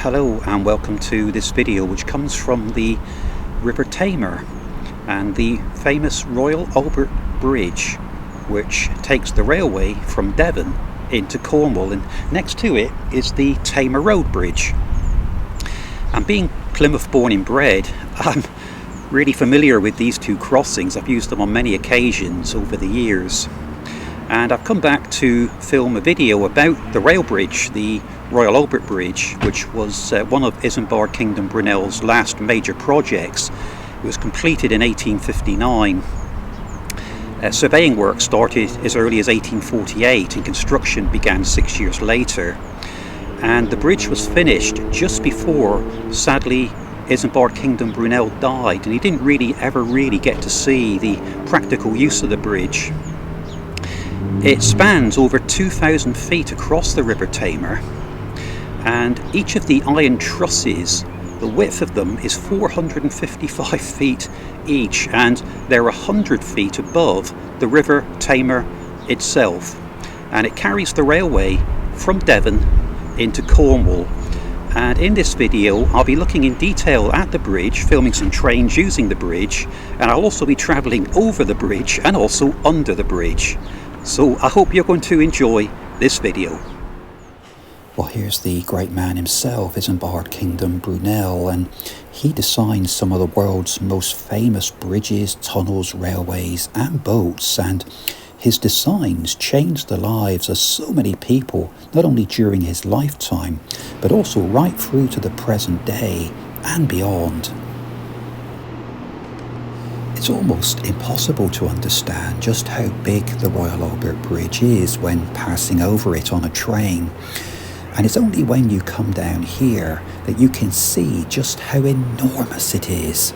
Hello and welcome to this video, which comes from the River Tamar and the famous Royal Albert Bridge, which takes the railway from Devon into Cornwall, and next to it is the Tamar Road Bridge. And being Plymouth born and bred, I'm really familiar with these two crossings. I've used them on many occasions over the years, and I've come back to film a video about the rail bridge, the Royal Albert Bridge, which was one of Isambard Kingdom Brunel's last major projects. It was completed in 1859. Surveying work started as early as 1848 and construction began 6 years later. And the bridge was finished just before, sadly, Isambard Kingdom Brunel died, and he didn't ever really get to see the practical use of the bridge. It spans over 2,000 feet across the River Tamar, and each of the iron trusses, the width of them is 455 feet each, and they're 100 feet above the River Tamar itself. And it carries the railway from Devon into Cornwall. And in this video I'll be looking in detail at the bridge, filming some trains using the bridge, and I'll also be travelling over the bridge and also under the bridge. So I hope you're going to enjoy this video. Well, here's the great man himself, Isambard Kingdom Brunel, and he designed some of the world's most famous bridges, tunnels, railways and boats, and his designs changed the lives of so many people, not only during his lifetime, but also right through to the present day and beyond. It's almost impossible to understand just how big the Royal Albert Bridge is when passing over it on a train. And it's only when you come down here that you can see just how enormous it is.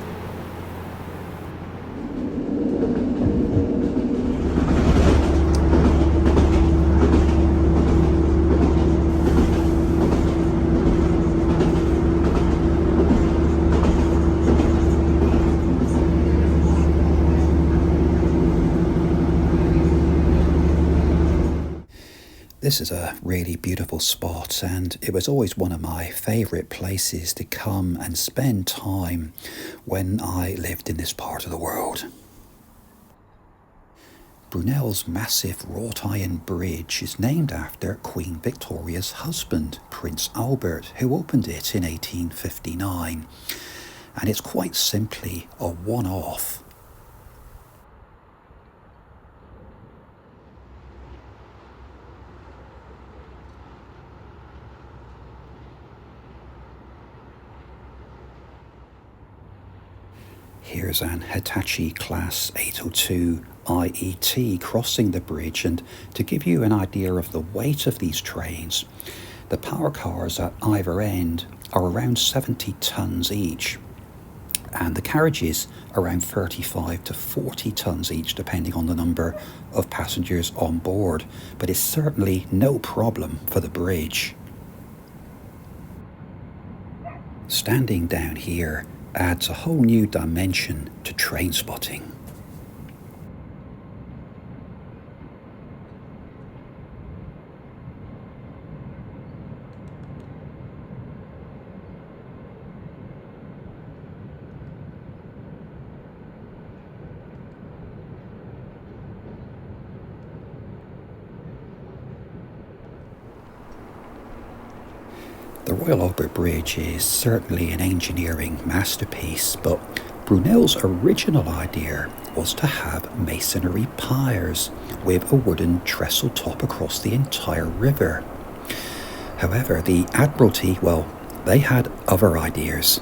This is a really beautiful spot, and it was always one of my favourite places to come and spend time when I lived in this part of the world. Brunel's massive wrought iron bridge is named after Queen Victoria's husband, Prince Albert, who opened it in 1859, and it's quite simply a one-off. Here's an Hitachi Class 802 IET crossing the bridge, and to give you an idea of the weight of these trains, the power cars at either end are around 70 tonnes each, and the carriages around 35 to 40 tonnes each, depending on the number of passengers on board, but it's certainly no problem for the bridge. Standing down here adds a whole new dimension to train spotting. The Royal Albert Bridge is certainly an engineering masterpiece, but Brunel's original idea was to have masonry piers with a wooden trestle top across the entire river. However, the Admiralty, well, they had other ideas.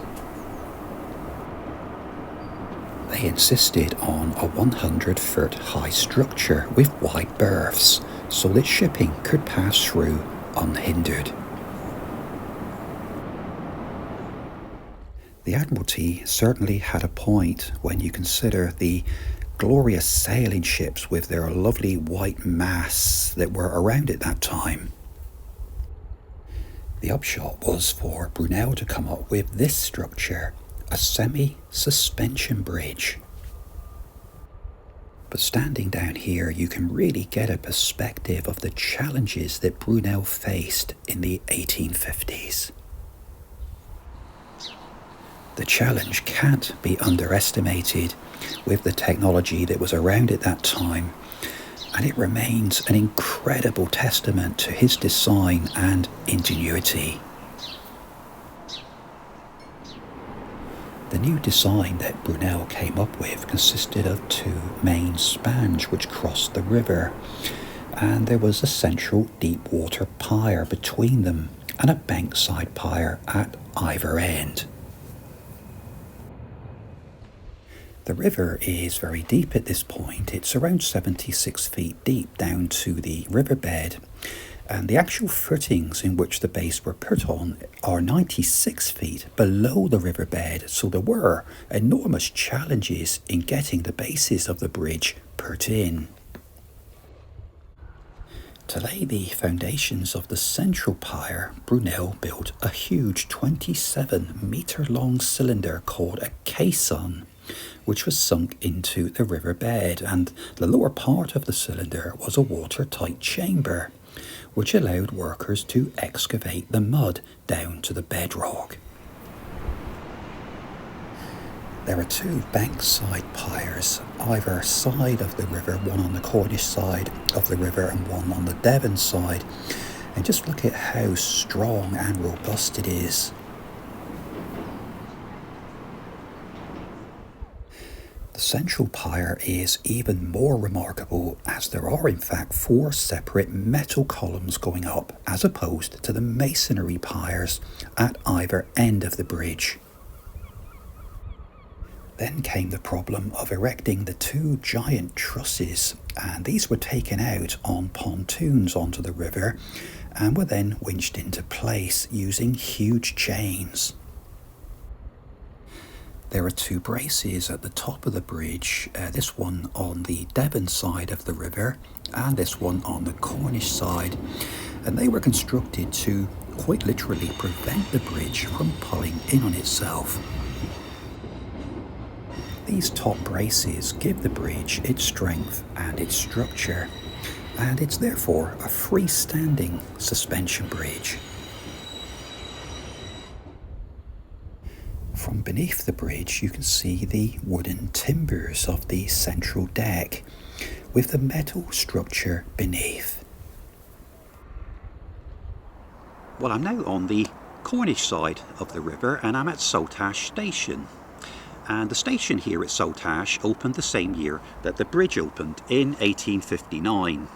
They insisted on a 100-foot high structure with wide berths so that shipping could pass through unhindered. The Admiralty certainly had a point when you consider the glorious sailing ships with their lovely white masts that were around at that time. The upshot was for Brunel to come up with this structure, a semi-suspension bridge. But standing down here, you can really get a perspective of the challenges that Brunel faced in the 1850s. The challenge can't be underestimated with the technology that was around at that time, and it remains an incredible testament to his design and ingenuity. The new design that Brunel came up with consisted of two main spans which crossed the river, and there was a central deep water pier between them and a bankside pier at either end. The river is very deep at this point. It's around 76 feet deep down to the riverbed, and the actual footings in which the base were put on are 96 feet below the riverbed, so there were enormous challenges in getting the bases of the bridge put in. To lay the foundations of the central pier, Brunel built a huge 27-metre-long cylinder called a caisson, which was sunk into the riverbed, and the lower part of the cylinder was a watertight chamber, which allowed workers to excavate the mud down to the bedrock. There are two bankside piers either side of the river, one on the Cornish side of the river and one on the Devon side, and just look at how strong and robust it is. The central pier is even more remarkable, as there are in fact 4 separate metal columns going up, as opposed to the masonry piers at either end of the bridge. Then came the problem of erecting the 2 giant trusses, and these were taken out on pontoons onto the river and were then winched into place using huge chains. There are 2 braces at the top of the bridge, this one on the Devon side of the river and this one on the Cornish side, and they were constructed to quite literally prevent the bridge from pulling in on itself. These top braces give the bridge its strength and its structure, and it's therefore a freestanding suspension bridge. From beneath the bridge you can see the wooden timbers of the central deck with the metal structure beneath. Well, I'm now on the Cornish side of the river and I'm at Saltash station. And the station here at Saltash opened the same year that the bridge opened in 1859.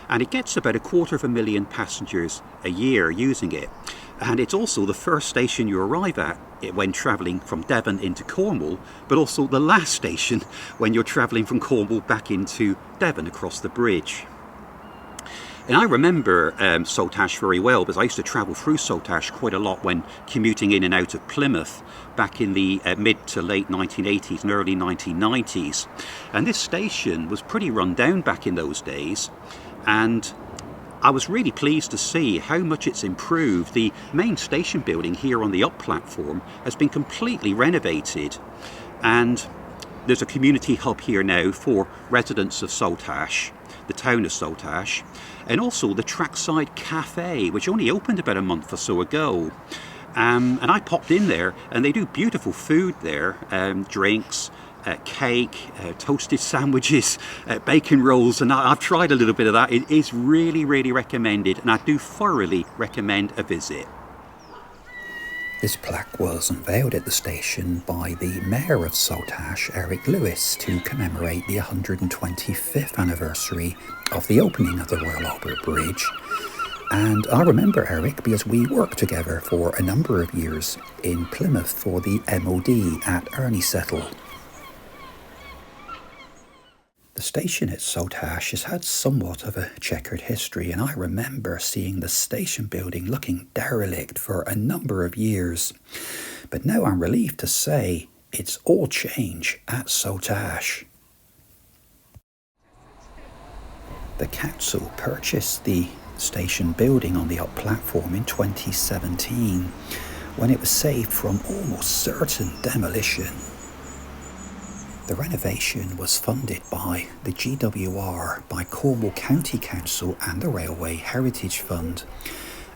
And it gets about 250,000 passengers a year using it. And it's also the first station you arrive at when travelling from Devon into Cornwall, but also the last station when you're travelling from Cornwall back into Devon across the bridge. And I remember Saltash very well because I used to travel through Saltash quite a lot when commuting in and out of Plymouth back in the mid to late 1980s and early 1990s. And this station was pretty run down back in those days, and I was really pleased to see how much it's improved. The main station building here on the up platform has been completely renovated, and there's a community hub here now for residents of Saltash, the town of Saltash, and also the Trackside Cafe, which only opened about a month or so ago. And I popped in there, and they do beautiful food there, drinks, cake, toasted sandwiches, bacon rolls, and I've tried a little bit of that. It is really, really recommended, and I do thoroughly recommend a visit. This plaque was unveiled at the station by the Mayor of Saltash, Eric Lewis, to commemorate the 125th anniversary of the opening of the Royal Albert Bridge. And I remember Eric because we worked together for a number of years in Plymouth for the MOD at Erniesettle. The station at Saltash has had somewhat of a checkered history, and I remember seeing the station building looking derelict for a number of years. But now I'm relieved to say it's all change at Saltash. The council purchased the station building on the up platform in 2017 when it was saved from almost certain demolition. The renovation was funded by the GWR, by Cornwall County Council and the Railway Heritage Fund,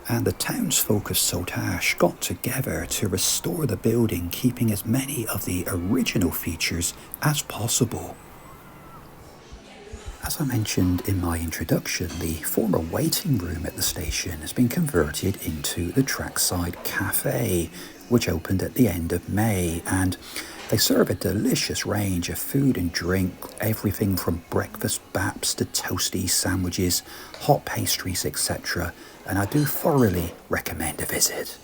And the townsfolk of Saltash got together to restore the building, keeping as many of the original features as possible. As I mentioned in my introduction, the former waiting room at the station has been converted into the Trackside Cafe, which opened at the end of May, and they serve a delicious range of food and drink, everything from breakfast baps to toasties, sandwiches, hot pastries, etc., and I do thoroughly recommend a visit.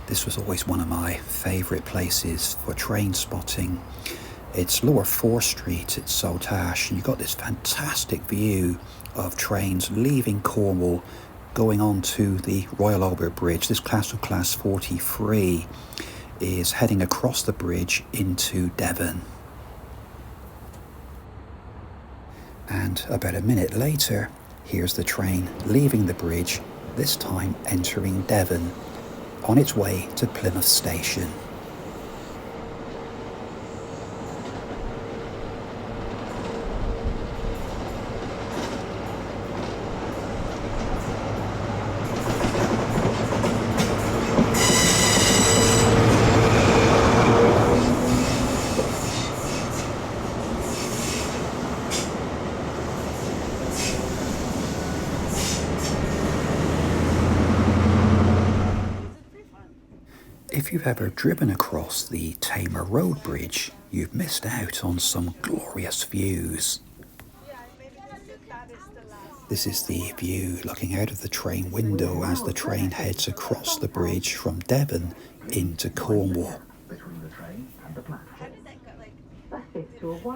This was always one of my favourite places for train spotting. It's Lower 4th Street at Saltash, and you've got this fantastic view of trains leaving Cornwall, going on to the Royal Albert Bridge. This Castle Class 43 is heading across the bridge into Devon. And about a minute later, here's the train leaving the bridge, this time entering Devon, on its way to Plymouth Station. If you've ever driven across the Tamar Road Bridge, you've missed out on some glorious views. This is the view looking out of the train window as the train heads across the bridge from Devon into Cornwall.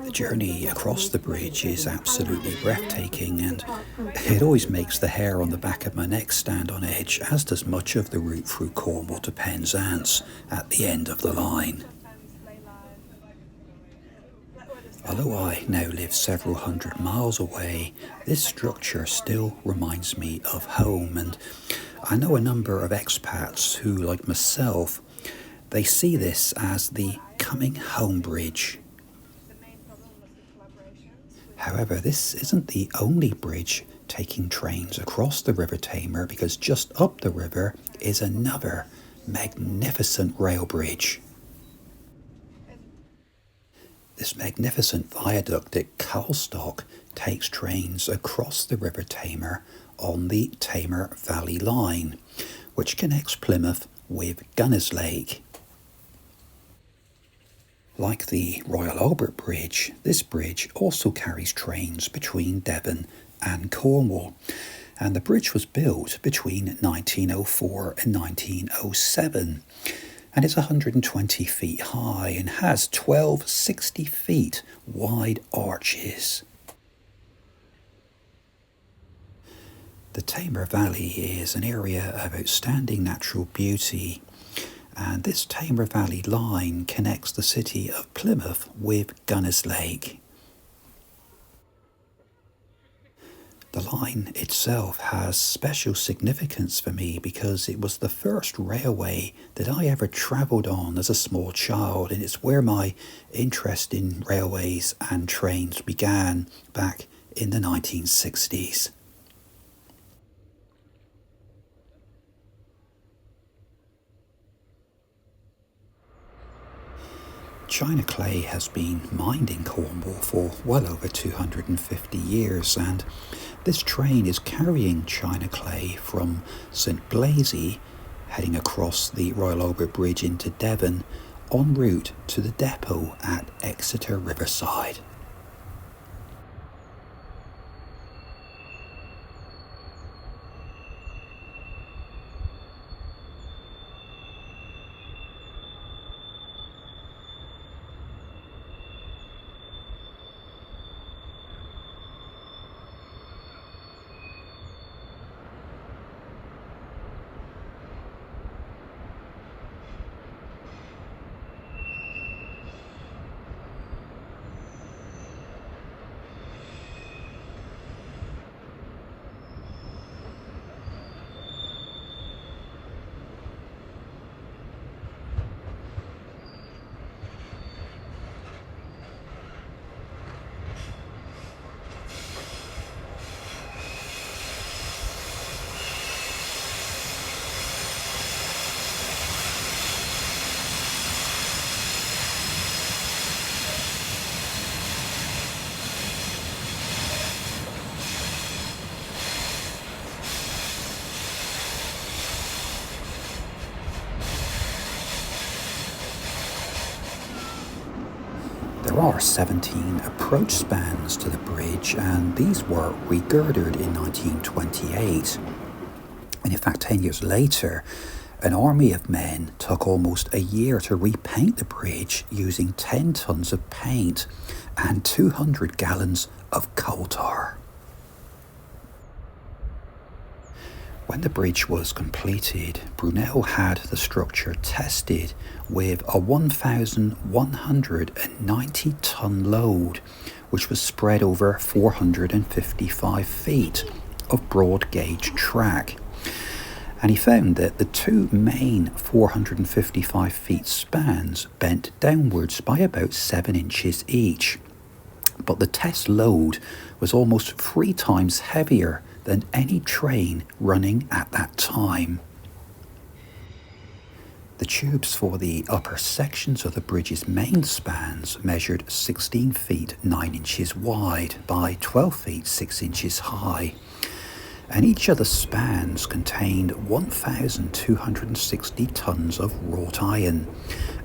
The journey across the bridge is absolutely breathtaking, and it always makes the hair on the back of my neck stand on edge, as does much of the route through Cornwall to Penzance at the end of the line. Although I now live several hundred miles away, this structure still reminds me of home, and I know a number of expats who, like myself, they see this as the coming home bridge. However, this isn't the only bridge taking trains across the River Tamar, because just up the river is another magnificent rail bridge. This magnificent viaduct at Calstock takes trains across the River Tamar on the Tamar Valley Line, which connects Plymouth with Gunnerslake. Like the Royal Albert Bridge, this bridge also carries trains between Devon and Cornwall, and the bridge was built between 1904 and 1907, and it's 120 feet high and has 12 60 feet wide arches. The Tamar Valley is an area of outstanding natural beauty, and this Tamar Valley line connects the city of Plymouth with Gunnerslake. The line itself has special significance for me because it was the first railway that I ever travelled on as a small child, and it's where my interest in railways and trains began back in the 1960s. China clay has been mined in Cornwall for well over 250 years, and this train is carrying China clay from St Blaise, heading across the Royal Albert Bridge into Devon, en route to the depot at Exeter Riverside. There are 17 approach spans to the bridge, and these were regirdered in 1928. And in fact, 10 years later, an army of men took almost a year to repaint the bridge using 10 tons of paint and 200 gallons of coal tar. When the bridge was completed, Brunel had the structure tested with a 1,190 ton load, which was spread over 455 feet of broad gauge track. And he found that the two main 455 feet spans bent downwards by about 7 inches each. But the test load was almost 3 times heavier than any train running at that time. The tubes for the upper sections of the bridge's main spans measured 16 feet 9 inches wide by 12 feet 6 inches high, and each of the spans contained 1,260 tons of wrought iron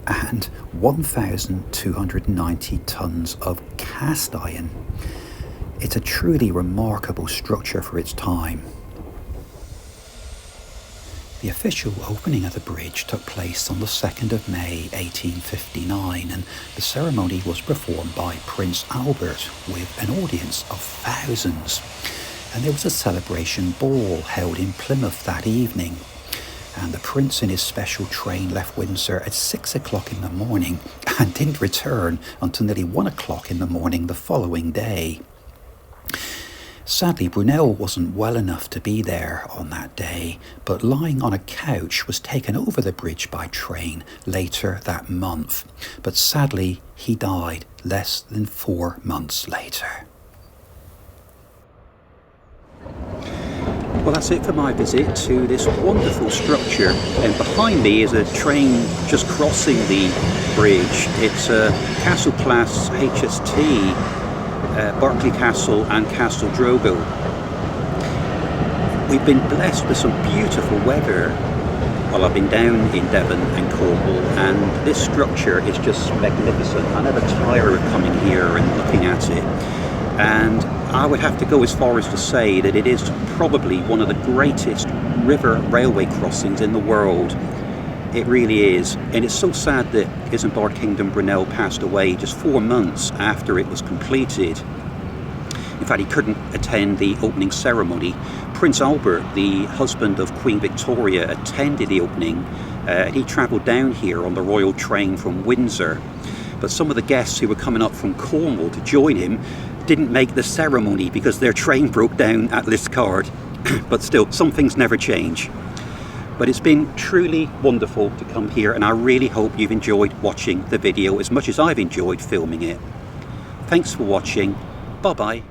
and 1,290 tons of cast iron. It's a truly remarkable structure for its time. The official opening of the bridge took place on the 2nd of May 1859, and the ceremony was performed by Prince Albert with an audience of thousands. And there was a celebration ball held in Plymouth that evening, and the Prince in his special train left Windsor at 6 o'clock in the morning and didn't return until nearly 1 o'clock in the morning the following day. Sadly, Brunel wasn't well enough to be there on that day, but lying on a couch was taken over the bridge by train later that month. But sadly, he died less than 4 months later. Well, that's it for my visit to this wonderful structure, and behind me is a train just crossing the bridge. It's a Castle Class HST, Berkeley Castle and Castle Drogo. We've been blessed with some beautiful weather Well, I've been down in Devon and Cornwall, and this structure is just magnificent. I never tire of coming here and looking at it. And I would have to go as far as to say that it is probably one of the greatest river railway crossings in the world. It really is. And it's so sad that Isambard Kingdom Brunel passed away just 4 months after it was completed. In fact, he couldn't attend the opening ceremony. Prince Albert, the husband of Queen Victoria, attended the opening. He travelled down here on the royal train from Windsor. But some of the guests who were coming up from Cornwall to join him didn't make the ceremony because their train broke down at Liscard. But still, some things never change. But it's been truly wonderful to come here, and I really hope you've enjoyed watching the video as much as I've enjoyed filming it. Thanks for watching. Bye-bye.